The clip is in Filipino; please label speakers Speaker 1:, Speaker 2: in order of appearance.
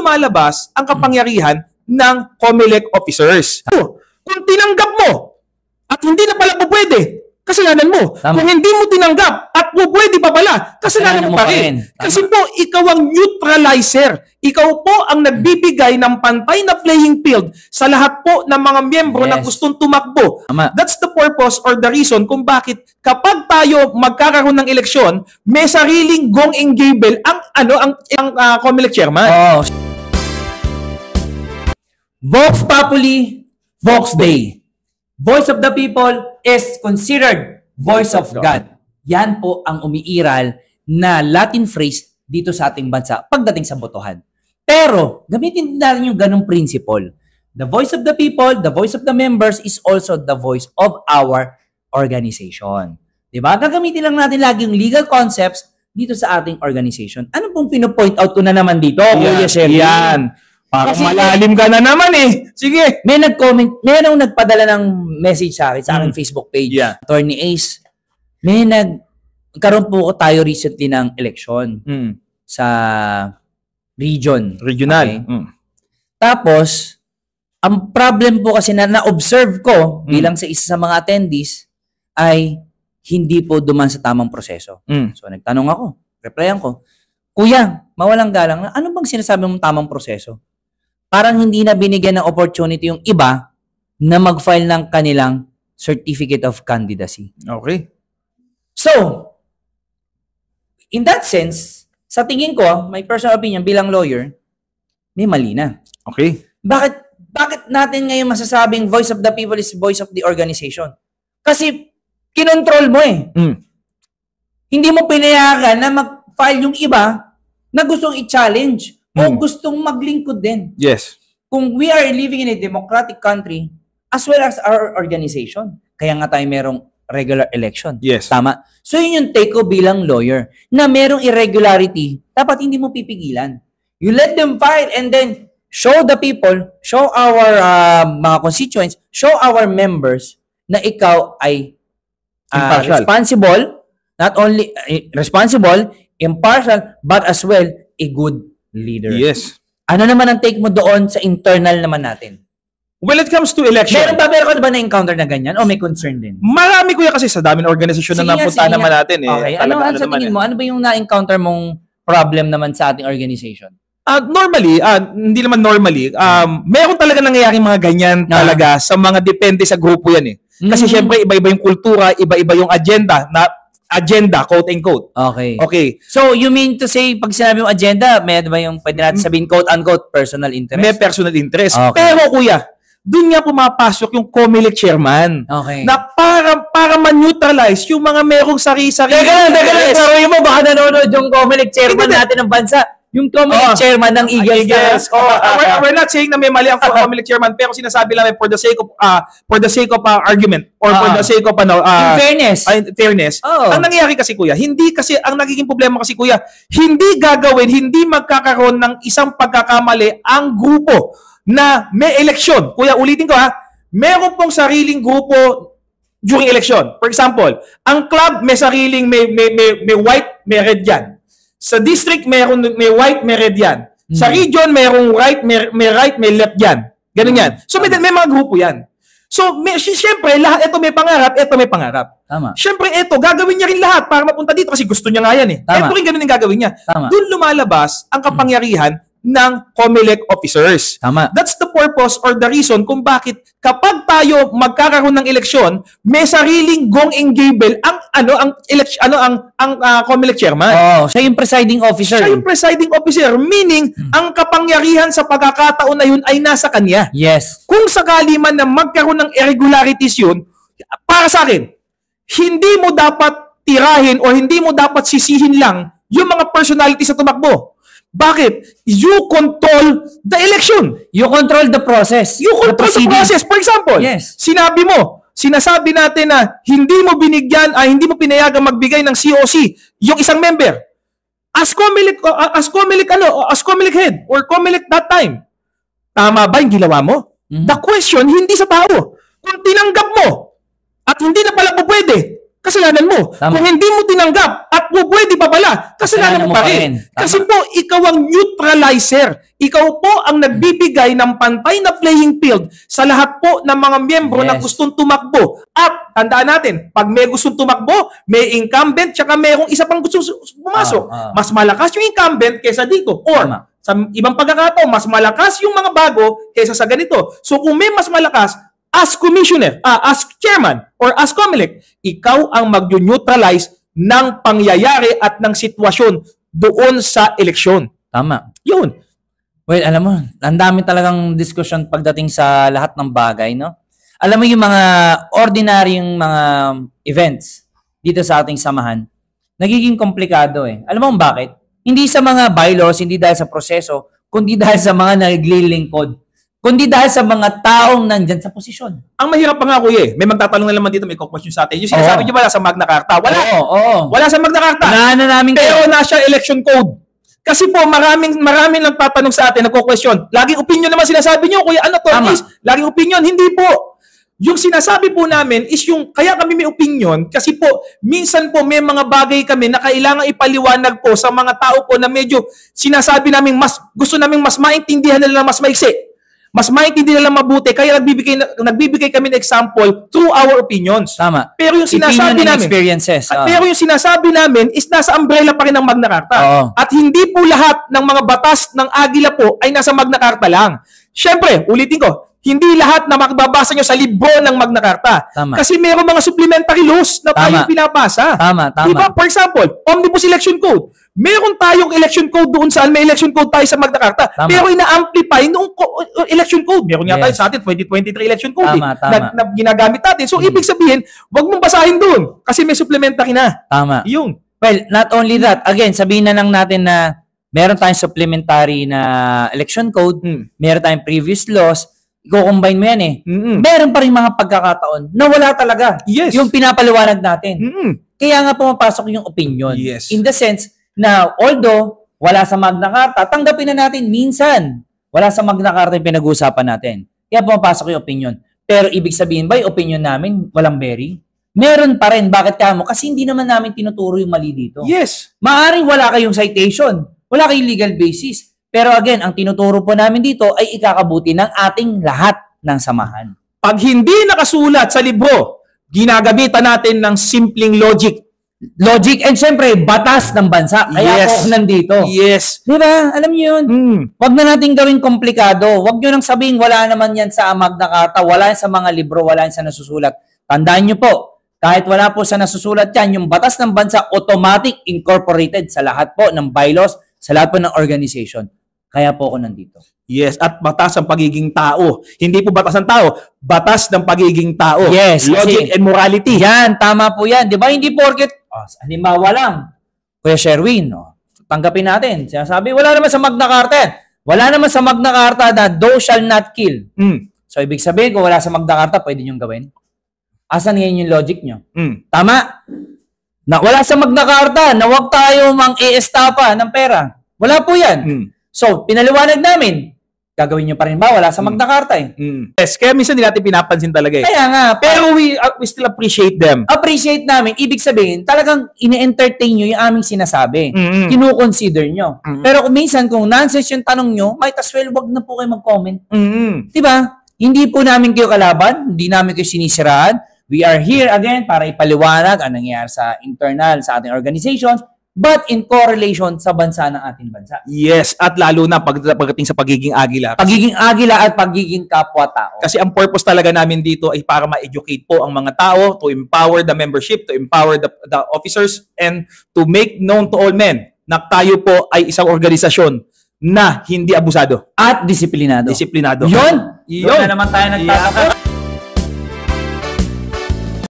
Speaker 1: lumalabas ang kapangyarihan ng COMELEC officers. Kung tinanggap mo at hindi na pala po pwede, kasalanan mo.
Speaker 2: Tama.
Speaker 1: Kung hindi mo tinanggap at po pwede pa pala, kasalanan mo pa rin. Kasi po, ikaw ang neutralizer. Ikaw po ang nagbibigay ng pantay na playing field sa lahat po ng mga miyembro na gustong tumakbo.
Speaker 2: Tama.
Speaker 1: That's the purpose or the reason kung bakit kapag tayo magkakaroon ng eleksyon, may sariling gong engable ang COMELEC chairman.
Speaker 2: Oh. Vox Populi, Vox Dei. Voice of the people is considered voice of God. Yan po ang umiiral na Latin phrase dito sa ating bansa pagdating sa botohan. Pero, gamitin natin yung ganong principle. The voice of the people, the voice of the members is also the voice of our organization. Diba? Gagamitin lang natin lagi yung legal concepts dito sa ating organization. Ano pong pino-point out ko na naman dito, Kuya Sherry?
Speaker 1: Yan. Parang malalim ka na naman eh. Sige.
Speaker 2: May nag-comment, mayroong nagpadala ng message sa akin, sa aking Facebook page.
Speaker 1: Yeah.
Speaker 2: Attorney Ace, nagkaroon po tayo recently ng election sa regional.
Speaker 1: Okay.
Speaker 2: Tapos, ang problem po kasi na-observe ko bilang sa isa sa mga attendees ay hindi po duman sa tamang proseso. So, nagtanong ako, replyan ko, Kuya, mawalang galang na, ano bang sinasabi mong tamang proseso? Parang hindi na binigyan ng opportunity yung iba na mag-file ng kanilang certificate of candidacy.
Speaker 1: Okay.
Speaker 2: So, in that sense, sa tingin ko, my personal opinion bilang lawyer, may mali na.
Speaker 1: Okay.
Speaker 2: Bakit natin ngayon masasabing voice of the people is voice of the organization? Kasi kinontrol mo eh. Hindi mo pinayagan na mag-file yung iba na gustong i-challenge o gustong maglingkod din.
Speaker 1: Yes.
Speaker 2: Kung we are living in a democratic country, as well as our organization, kaya nga tayo merong regular election.
Speaker 1: Yes.
Speaker 2: Tama. So yun yung take ko bilang lawyer, na merong irregularity, dapat hindi mo pipigilan. You let them file and then show the people, show our mga constituents, show our members na ikaw ay responsible, not only responsible, impartial, but as well, a good leader.
Speaker 1: Yes.
Speaker 2: Ano naman ang take mo doon sa internal naman natin?
Speaker 1: When it comes to election,
Speaker 2: Meron ka ba na-encounter na ganyan? O may concern din?
Speaker 1: marami kuya kasi sa dami ng organisasyon na napunta naman natin eh.
Speaker 2: Okay. Sa tingin mo, ano ba yung na-encounter mong problem naman sa ating organization?
Speaker 1: Normally, hindi naman normally, meron talaga nangyayaring mga ganyan talaga sa mga depende sa grupo yan eh. Kasi syempre, iba-iba yung kultura, iba-iba yung agenda, quote-unquote.
Speaker 2: Okay.
Speaker 1: Okay.
Speaker 2: So, you mean to say, pag sinabi yung agenda, may ba yung pwede natin sabihin quote-unquote personal interest?
Speaker 1: May personal interest.
Speaker 2: Okay.
Speaker 1: Pero kuya, dun nga pumapasok yung COMELEC chairman.
Speaker 2: Okay.
Speaker 1: Na para ma-neutralize yung mga merong sari-sari.
Speaker 2: Teka lang, saruhin mo, baka nanonood yung COMELEC chairman natin ng bansa. Yung COMELEC chairman ng Eagles.
Speaker 1: We're not saying na may mali ang COMELEC chairman, pero sinasabi lang for the sake of argument or for the sake of
Speaker 2: fairness.
Speaker 1: Fairness. Ang nangyayari kasi kuya, hindi kasi ang nagiging problema kasi kuya, hindi magkakaroon ng isang pagkakamali ang grupo na may eleksyon. Kuya, ulitin ko meron pong sariling grupo during election. For example, ang club may sariling may white, may red yan. Sa district, may white, may red yan. Sa region, merong right, may left yan. Ganun yan. So, may mga grupo yan. So, siyempre, lahat ito may pangarap.
Speaker 2: Tama.
Speaker 1: Siyempre, ito, gagawin niya rin lahat para mapunta dito kasi gusto niya nga yan eh.
Speaker 2: Tama.
Speaker 1: Ito rin ganun yung gagawin niya.
Speaker 2: Tama.
Speaker 1: Doon lumalabas ang kapangyarihan ng COMELEC officers.
Speaker 2: Tama.
Speaker 1: That's the purpose or the reason kung bakit kapag tayo magkakaroon ng eleksyon, may sariling gong engable ang COMELEC chairman.
Speaker 2: Siya yung presiding officer.
Speaker 1: Siya yung presiding officer, meaning ang kapangyarihan sa pagkakataon na yun ay nasa kanya.
Speaker 2: Yes.
Speaker 1: Kung sakali man na magkaroon ng irregularities yun, para sa akin, hindi mo dapat tirahin o hindi mo dapat sisihin lang yung mga personalities na tumakbo. Bakit? You control the election.
Speaker 2: You control the process.
Speaker 1: You control the process. For example, sinasabi natin na hindi mo pinayagan magbigay ng COC yung isang member. As COMELEC head or COMELEC that time, tama ba yung ginawa mo? The question, hindi sa tao. Kung tinanggap mo at hindi na pala po pwede, kasalanan mo.
Speaker 2: Tama.
Speaker 1: Kung hindi mo tinanggap at po, pwede pa pala. Kasalanan mo pa rin. Kasi po, ikaw ang neutralizer. Ikaw po ang nagbibigay ng pantay na playing field sa lahat po ng mga miyembro na gustong tumakbo. At tandaan natin, pag may gustong tumakbo, may incumbent, tsaka mayroong isa pang gustong pumasok. Mas malakas yung incumbent kaysa dito. Or, sa ibang pagkakataon, mas malakas yung mga bago kaysa sa ganito. So kung may mas malakas, as commissioner, as chairman, or as COMELEC, ikaw ang mag-neutralize ng pangyayari at ng sitwasyon doon sa eleksyon.
Speaker 2: Tama.
Speaker 1: Yun.
Speaker 2: Well, alam mo, ang dami talagang discussion pagdating sa lahat ng bagay, no? Alam mo yung mga ordinaryong mga events dito sa ating samahan, nagiging komplikado eh. Alam mo bakit? Hindi sa mga bylaws, hindi dahil sa proseso, kundi dahil sa mga naglilingkod, kundi dahil sa mga taong nandyan sa posisyon.
Speaker 1: Ang mahirap pa nga, kuya, may magtatanong na naman dito, may question sa atin. Yung sinasabi niyo ba sa Magna Carta? Wala. Wala sa Magna Carta. Pero nasa election code. Kasi po, maraming nagtatanong sa atin, nagko-question. Laging opinion naman sinasabi niyo, kuya, ano to? Laging opinion. Hindi po. Yung sinasabi po namin is yung, kaya kami may opinion, kasi po, minsan po may mga bagay kami na kailangan ipaliwanag po sa mga tao po na medyo sinasabi namin, gusto namin mas maintindihan nila mas maiksi. Mas maintindihan nila mabuti, kaya nagbibigay kami ng example through our opinions.
Speaker 2: Tama.
Speaker 1: Pero yung sinasabi namin,
Speaker 2: experiences.
Speaker 1: Pero yung sinasabi namin is nasa umbrella pa rin ng Magna Carta. At hindi po lahat ng mga batas ng Agila po ay nasa Magna Carta lang. Siyempre, ulitin ko, hindi lahat na makababasa nyo sa libro ng Magna Carta.
Speaker 2: Tama.
Speaker 1: Kasi mayroong mga supplementary laws na tayo pinapasa.
Speaker 2: Tama.
Speaker 1: Diba? For example, Omnibus Election Code. Meron tayong election code doon saan may election code tayo sa Magna Carta. Pero ina-amplify noong election code. Meron nga tayo sa atin, 2023 election code na ginagamit natin. So, ibig sabihin, wag mong basahin doon kasi may supplementary na.
Speaker 2: Tama.
Speaker 1: Yung.
Speaker 2: Well, not only that, again, sabihin na lang natin na meron tayong supplementary na election code, meron tayong previous laws, i-combine mo yan eh. Meron pa rin mga pagkakataon na wala talaga. Yung pinapaliwanag natin. Kaya nga pumapasok yung opinion. In the sense na although wala sa Magna Carta, tanggapin na natin minsan. Wala sa Magna Carta yung pinag-uusapan natin. Kaya pumapasok yung opinion. Pero ibig sabihin ba yung opinion namin walang bearing? Meron pa rin. Bakit kamo? Kasi hindi naman namin tinuturo yung mali dito. Maaring wala kayong citation. Wala kayong legal basis. Pero again, ang tinuturo po namin dito ay ikakabuti ng ating lahat ng samahan.
Speaker 1: Pag hindi nakasulat sa libro, ginagamitan natin ng simpleng logic.
Speaker 2: And syempre, batas ng bansa. Kaya ako nandito. Diba? Alam niyo yun? Huwag na natin gawing komplikado. Huwag nyo nang sabihin, wala naman yan sa Magna Carta, wala yan sa mga libro, wala yan sa nasusulat. Tandaan nyo po, kahit wala po sa nasusulat yan, yung batas ng bansa, automatic incorporated sa lahat po ng bylaws, sa lahat po ng organization. Kaya po ako nandito.
Speaker 1: At batas ng pagiging tao. Hindi po batas ng tao, batas ng pagiging tao. Logic and morality.
Speaker 2: Yan, tama po yan. Di ba? Hindi porket, halimbawa lang, Kuya Sherwin, tanggapin natin. Sinasabi, wala naman sa Magna Carta. Wala naman sa Magna Carta na thou shall not kill. So, ibig sabihin, kung wala sa Magna Carta, pwede niyong gawin. Asan ngayon yung logic nyo? Tama? Na wala sa Magna Carta na huwag tayo mang-i-estapa ng pera. Wala po yan. So, pinaliwanag namin, gagawin nyo pa rin ba? Wala sa Magna Carta eh.
Speaker 1: Kaya minsan hindi natin pinapansin talaga eh.
Speaker 2: Kaya nga.
Speaker 1: Pero we still appreciate them.
Speaker 2: Appreciate namin. Ibig sabihin, talagang ine-entertain nyo yung aming sinasabi. Kino-consider nyo. Pero kung minsan, kung nonsense yung tanong nyo, might as well, wag na po kayo mag-comment. Diba? Hindi po namin kayo kalaban. Hindi namin kayo sinisiraan. We are here again para ipaliwanag ang nangyayari sa internal sa ating organizations, but in correlation sa bansa ng ating bansa.
Speaker 1: At lalo na pagdating sa pagiging agila.
Speaker 2: Pagiging agila at pagiging kapwa-tao.
Speaker 1: Kasi ang purpose talaga namin dito ay para ma-educate po ang mga tao, to empower the membership, to empower the officers, and to make known to all men na tayo po ay isang organisasyon na hindi abusado.
Speaker 2: At disiplinado.
Speaker 1: Disiplinado.
Speaker 2: Yun na naman tayo nagtatapos.